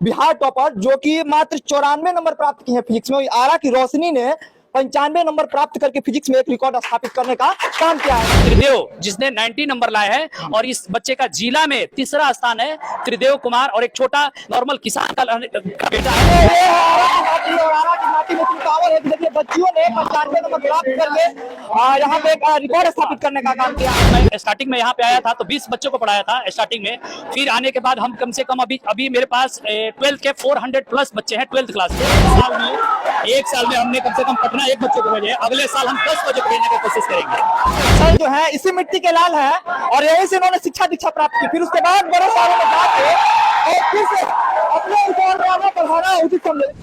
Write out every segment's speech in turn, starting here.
Bihar topper जो कि मात्र 94 नंबर प्राप्त किए हैं फिजिक्स में। आरा की रोशनी ने 95 नंबर प्राप्त करके फिजिक्स में एक रिकॉर्ड स्थापित करने का काम किया है। त्रिदेव जिसने 90 नंबर लाए हैं और इस बच्चे का जिला में तीसरा स्थान है। त्रिदेव कुमार और एक छोटा नॉर्मल किसान का बेटा है। ये आरा की माटी और आरा की माटी में इतनी पावर है कि देखिए बच्चियों ने 95 नंबर प्राप्त करके यहाँ पे एक रिकॉर्ड स्थापित करने का काम किया है। मैं स्टार्टिंग में यहाँ पे आया था तो 20 बच्चों को पढ़ाया था स्टार्टिंग में। फिर आने के बाद हम कम से कम अभी मेरे पास 12 के 400 प्लस बच्चे हैं 12th क्लास के। एक साल में हमने कम से कम पटना एक बच्चे को भेजे। अगले साल हम 10 बच्चों को भेजने की कोशिश करेंगे। सर जो है इसी मिट्टी के लाल है और यहीं से उन्होंने शिक्षा दीक्षा प्राप्त की। फिर उसके बाद बड़े शहरों में जाके और फिर से अपने रिकॉर्ड को पढ़ाना उचित समझे।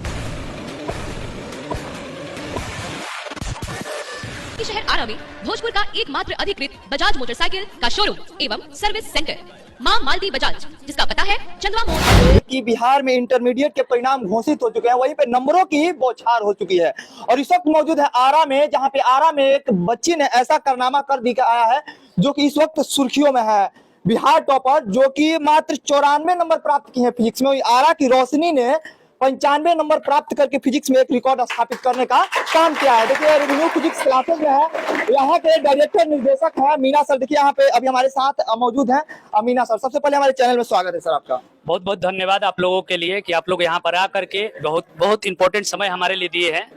शहर आरा में भोजपुर का एकमात्र अधिकृत बजाज मोटरसाइकिल का शोरूम एवं सर्विस सेंटर मां मालती बजाज, जिसका पता है चंदवा मोड़। कि बिहार में इंटरमीडिएट के परिणाम घोषित हो चुके हैं, वहीं पे नंबरों की बौछार हो चुकी है और इस वक्त मौजूद है आरा में, जहां पे आरा में एक बच्ची ने ऐसा कारनामा कर दिखा आया है जो कि इस वक्त सुर्खियों में है। बिहार टॉपर जो कि मात्र 94 नंबर प्राप्त किए हैं फिजिक्स में। आरा की रोशनी ने 95 नंबर प्राप्त करके फिजिक्स में एक रिकॉर्ड स्थापित करने का काम किया है। देखिए रिव्यू फिजिक्स क्लासेस में है, यहाँ के डायरेक्टर निर्देशक है मीना सर। देखिए यहाँ पे अभी हमारे साथ मौजूद हैं मीना सर। सबसे पहले हमारे चैनल में स्वागत है सर आपका। बहुत बहुत धन्यवाद आप लोगों के लिए कि आप लोग यहाँ पर आकर के बहुत इंपॉर्टेंट समय हमारे लिए दिए हैं।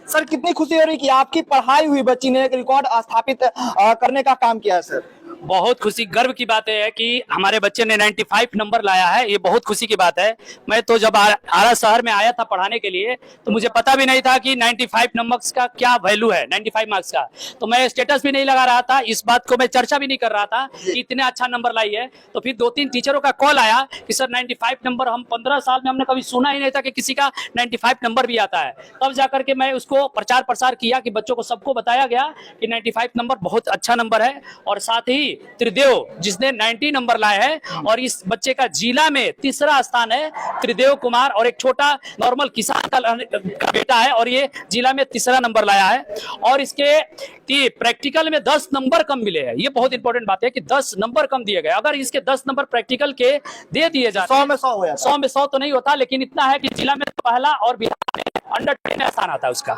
सर कितनी खुशी हो रही कि आपकी पढ़ाई हुई बच्ची ने एक रिकॉर्ड स्थापित करने का काम किया है सर। बहुत खुशी गर्व की बात है कि हमारे बच्चे ने 95 नंबर लाया है। ये बहुत खुशी की बात है। मैं तो जब आरा शहर में आया था पढ़ाने के लिए तो मुझे पता भी नहीं था कि 95 नंबर्स का क्या वैल्यू है, 95 मार्क्स का। तो मैं स्टेटस भी नहीं लगा रहा था, इस बात को मैं चर्चा भी नहीं कर रहा था कि इतने अच्छा नंबर लाई है। तो फिर 2-3 टीचरों का कॉल आया कि सर 95 नंबर, हम 15 साल में हमने कभी सुना ही नहीं था कि किसी का 95 नंबर भी आता है। तब जाकर के मैं उसको प्रचार प्रसार किया कि बच्चों को सबको बताया गया कि 95 नंबर बहुत अच्छा नंबर है। और साथ ही त्रिदेव जिसने 90 नंबर लाए हैं और इस बच्चे का जिला में तीसरा स्थान है। त्रिदेव कुमार और एक छोटा नॉर्मल किसान का बेटा है और ये जिला में तीसरा नंबर लाया है। और इसके प्रैक्टिकल में 10 नंबर कम मिले हैं। ये बहुत इंपॉर्टेंट बात है कि 10 नंबर कम दिए गए। अगर इसके 10 नंबर प्रैक्टिकल के दे दिए जाए 100 में 100 हो जाता। 100 में 100 तो नहीं होता, लेकिन इतना है कि जिला में पहला और बिहार में अंडर 10 स्थान आता है उसका।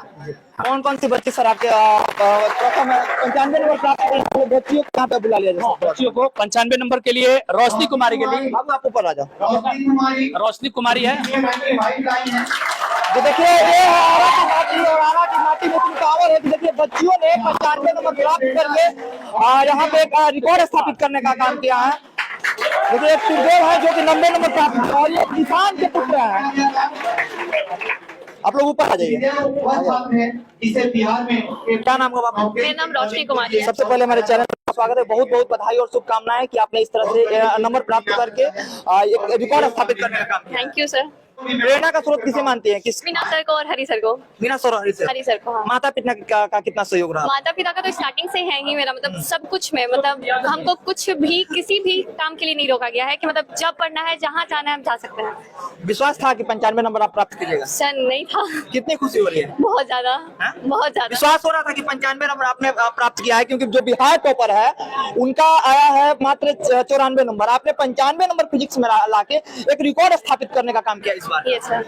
कौन कौन सी बच्ची सर आपके प्रथम 95 नंबर प्राप्त करने बच्चियों को यहाँ पे बुला लिया जाए? बच्चियों को 95 नंबर के लिए रोशनी कुमारी के लिए आप ऊपर आ जाओ। रोशनी कुमारी है। तो देखिए ये है आरा की माटी और आरा की माटी में इतनी पावर है कि देखिए बच्चियों ने 95 नंबर प्राप्त करके यहाँ पे एक रिकॉर्ड स्थापित करने का काम किया है। देखिए एक त्रिदेव है जो कि 90 नंबर प्राप्त किया और ये किसान के पुत्र है। आप लोग ऊपर आ जाइए। इसे बिहार में क्या नाम होगा? मेरा नाम रोशनी कुमारी है। सबसे पहले हमारे चैनल में स्वागत है। बहुत बहुत बधाई और शुभकामनाएं कि आपने इस तरह से नंबर प्राप्त करके एक रिकॉर्ड स्थापित करने का काम किया। Thank you sir. प्रेरणा का स्रोत किसे मानते हैं? किस? मीना सर को और हरी सर को। मीना सर और हरी सर को, हाँ। माता पिता का कितना सहयोग रहा? माता पिता का तो स्टार्टिंग से है ही मेरा, मतलब सब कुछ में, मतलब हमको कुछ भी किसी भी काम के लिए नहीं रोका गया है कि मतलब जब पढ़ना है जहाँ जाना है हम जा सकते हैं। विश्वास था कि 95 नंबर आप प्राप्त कीजिएगा? सर नहीं था। कितनी खुशी हो रही है? बहुत ज्यादा, बहुत ज्यादा विश्वास हो रहा था कि 95 नंबर आपने प्राप्त किया है, क्योंकि जो बिहार टॉपर है उनका आया है मात्र 94 नंबर। आपने 95 नंबर फिजिक्स में लाके एक रिकॉर्ड स्थापित करने का काम किया इस बार। ये सर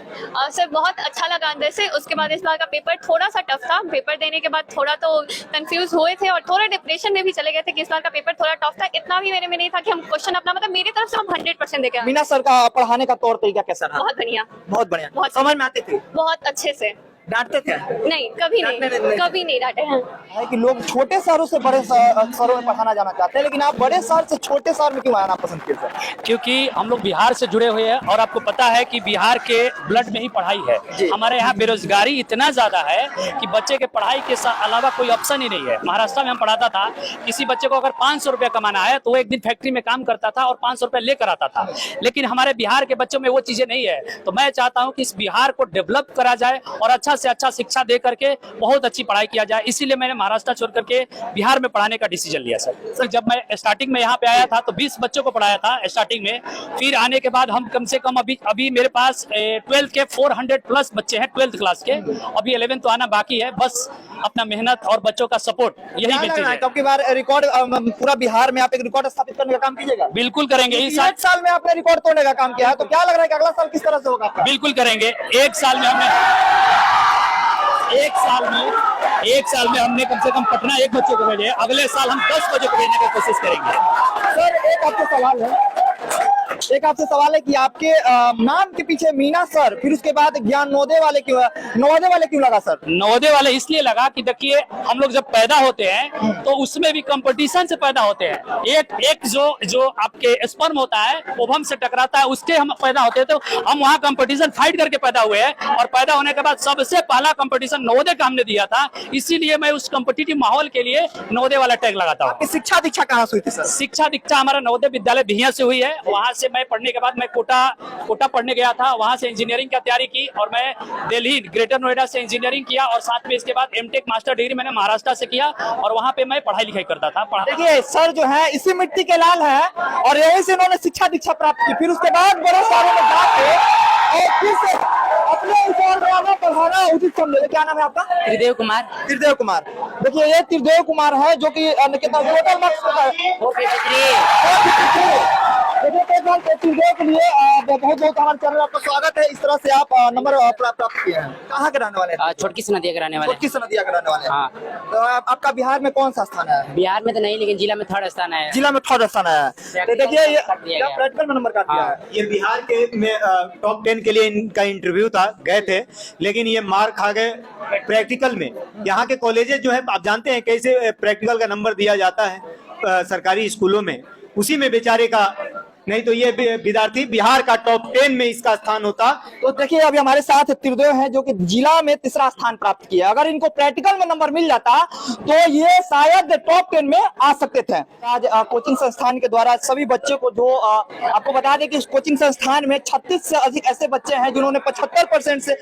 सर बहुत अच्छा लगा अंदर से। उसके बाद इस बार का पेपर थोड़ा सा टफ था। पेपर देने के बाद थोड़ा तो कंफ्यूज हुए थे और थोड़ा डिप्रेशन में भी चले गए थे कि इस बार का पेपर थोड़ा टफ था। इतना भी मेरे में नहीं था कि हम क्वेश्चन अपना, मतलब मेरी तरफ से हम 100% देके आए। मीना सर का पढ़ाने का तौर तरीका कैसा रहा? बहुत बढ़िया, बहुत बढ़िया। बहुत समझ में आते थे? बहुत अच्छे से। डांटते थे? नहीं, कभी नहीं, कभी नहीं डांटे हैं। है कि लोग छोटे शहरों से बड़े शहरों में पढ़ाना जाना चाहते हैं, लेकिन आप बड़े शहर से छोटे शहर में क्यों आना पसंद किए सर? क्योंकि हम लोग बिहार से जुड़े हुए हैं और आपको पता है कि बिहार के ब्लड में ही पढ़ाई है। हमारे यहाँ बेरोजगारी इतना ज्यादा है कि बच्चे के पढ़ाई के अलावा कोई ऑप्शन ही नहीं है। महाराष्ट्र में हम पढ़ाता था, किसी बच्चे को अगर 500 रुपया कमाना है तो वो एक दिन फैक्ट्री में काम करता था और 500 रुपया लेकर आता था। लेकिन हमारे बिहार के बच्चों में वो चीजें नहीं है। तो मैं चाहता हूँ कि इस बिहार को डेवलप करा जाए और अच्छा अच्छा से अच्छा शिक्षा दे करके बहुत अच्छी पढ़ाई किया जाए, इसीलिए मैंने महाराष्ट्र छोड़ करके बिहार में पढ़ाने का डिसीजन लिया सर। जब मैं स्टार्टिंग में यहाँ पे आया था तो 20 बच्चों को पढ़ाया था स्टार्टिंग में, फिर आने के बाद हम कम से कम अभी मेरे पास 12th के 400 प्लस बच्चे हैं 12th क्लास के, अभी 11th तो आना बाकी है। बस अपना मेहनत और बच्चों का सपोर्ट यही मिलती है। अब की बार रिकॉर्ड पूरा बिहार में आप एक रिकॉर्ड स्थापित करने का काम कीजिएगा? बिल्कुल करेंगे। इस एक साल में आपने रिकॉर्ड तोड़ने का काम किया है, तो क्या लग रहा है कि अगला साल किस तरह से होगा आपका? बिल्कुल करेंगे। एक साल में हमने कम से कम पटना 1 बच्चे को भेजे, अगले साल हम 10 बच्चों को भेजने की कोशिश करेंगे। सर एक आपसे सवाल है कि आपके नाम के पीछे मीना सर, फिर उसके बाद ज्ञान नवोदय वाले क्यों लगा सर? नवोदय वाले इसलिए लगा कि देखिए हम लोग जब पैदा होते हैं तो उसमें भी कंपटीशन से पैदा होते हैं। एक जो आपके स्पर्म होता है ओवम से टकराता है, उसके हम पैदा होते हैं, तो हम वहाँ कंपटीशन फाइट करके पैदा हुए हैं और पैदा होने के बाद सबसे पहला कंपटीशन नवोदय का हमने दिया था, इसीलिए मैं उस कॉम्पिटिटिव माहौल के लिए नवोदय वाला टैग लगाता हूँ। आपकी शिक्षा दीक्षा कहाँ से हुई थी सर? शिक्षा दीक्षा हमारा नवोदय विद्यालय भिया से हुई है। वहाँ से मैं पढ़ने के बाद मैं कोटा पढ़ने गया था, वहाँ से इंजीनियरिंग की तैयारी की और मैं दिल्ली ग्रेटर नोएडा से इंजीनियरिंग किया और साथ में इसके बाद एमटेक मास्टर डिग्री मैंने महाराष्ट्र से किया और वहाँ पे मैं पढ़ाई लिखाई करता था। देखिए सर जो है इसी मिट्टी के लाल है और यहीं से इन्होंने शिक्षा दीक्षा प्राप्त की, फिर उसके बाद बड़े शहरों में जाके और फिर से अपने पढ़ाना उचित समझे। क्या नाम है आपका? त्रिदेव कुमार। त्रिदेव कुमार। देखिए ये त्रिदेव कुमार है जो कि कितना टोटल मार्क्स होता है? 453। त्रिदेव के लिए बहुत बहुत हमारे चैनल आपका स्वागत है। इस तरह से आप नंबर प्राप्त किए हैं। कहाँ के रहने वाले हैं? छोटकी से नदिया कराने वाले। छोटकी से नदिया के रहने वाले हैं। हाँ। तो आपका बिहार में कौन सा स्थान है? बिहार में तो नहीं, लेकिन जिला में 3rd स्थान है। जिला में 3rd स्थान है। तो देखिए ये प्रैक्टिकल में नंबर काट दिया है। ये बिहार के टॉप 10 के लिए इनका इंटरव्यू था, गए थे, लेकिन ये मार खा गए प्रैक्टिकल में। यहाँ के कॉलेजेस जो है आप जानते हैं कैसे प्रैक्टिकल का नंबर दिया जाता है सरकारी स्कूलों में, उसी में बेचारे का, नहीं तो ये विद्यार्थी बिहार का टॉप 10 में इसका स्थान होता। तो देखिए अभी हमारे साथ त्रिदेव हैं जो कि जिला में 3रा स्थान प्राप्त किया। अगर इनको प्रैक्टिकल में नंबर मिल जाता तो ये शायद टॉप 10 में आ सकते थे। आज कोचिंग संस्थान के द्वारा सभी बच्चे को जो आपको बता दें कि इस कोचिंग संस्थान में 36 से अधिक ऐसे बच्चे हैं जिन्होंने 75% से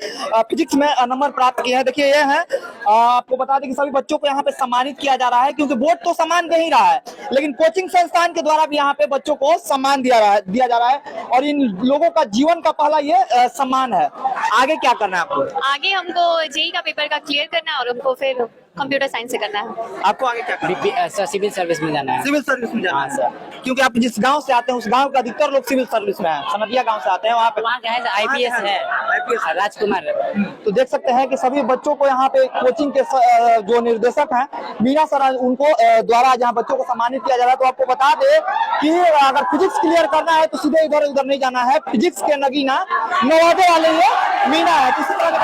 फिजिक्स में नंबर प्राप्त किए हैं। देखिए ये है, आपको बता दें कि सभी बच्चों को यहाँ पे सम्मानित किया जा रहा है, क्योंकि बोर्ड तो सम्मान दे ही रहा है, लेकिन कोचिंग संस्थान के द्वारा भी यहाँ पे बच्चों को सम्मान दिया जा रहा है और इन लोगों का जीवन का पहला ये सम्मान है। आगे क्या करना है आपको? आगे हमको जेई का पेपर का क्लियर करना है और हमको फिर कंप्यूटर साइंस से करना है। आपको आगे क्या करना है? सर सिविल सर्विस में जाना है। सिविल सर्विस में जाना है सर, क्योंकि आप जिस गांव से आते हैं उस गांव के अधिकतर लोग सिविल सर्विस में हैं। सनदिया गांव से आते हैं, वहाँ का है IPS है, राजकुमार। तो देख सकते हैं कि सभी बच्चों को यहाँ पे कोचिंग के जो निर्देशक हैं मीना सर, उनको द्वारा जहाँ बच्चों को सम्मानित किया जा रहा है। तो आपको बता दे कि अगर फिजिक्स क्लियर करना है तो सीधे इधर उधर नहीं जाना है, फिजिक्स के नगीना नवोदय वाले ये मीना है। किसी तरह का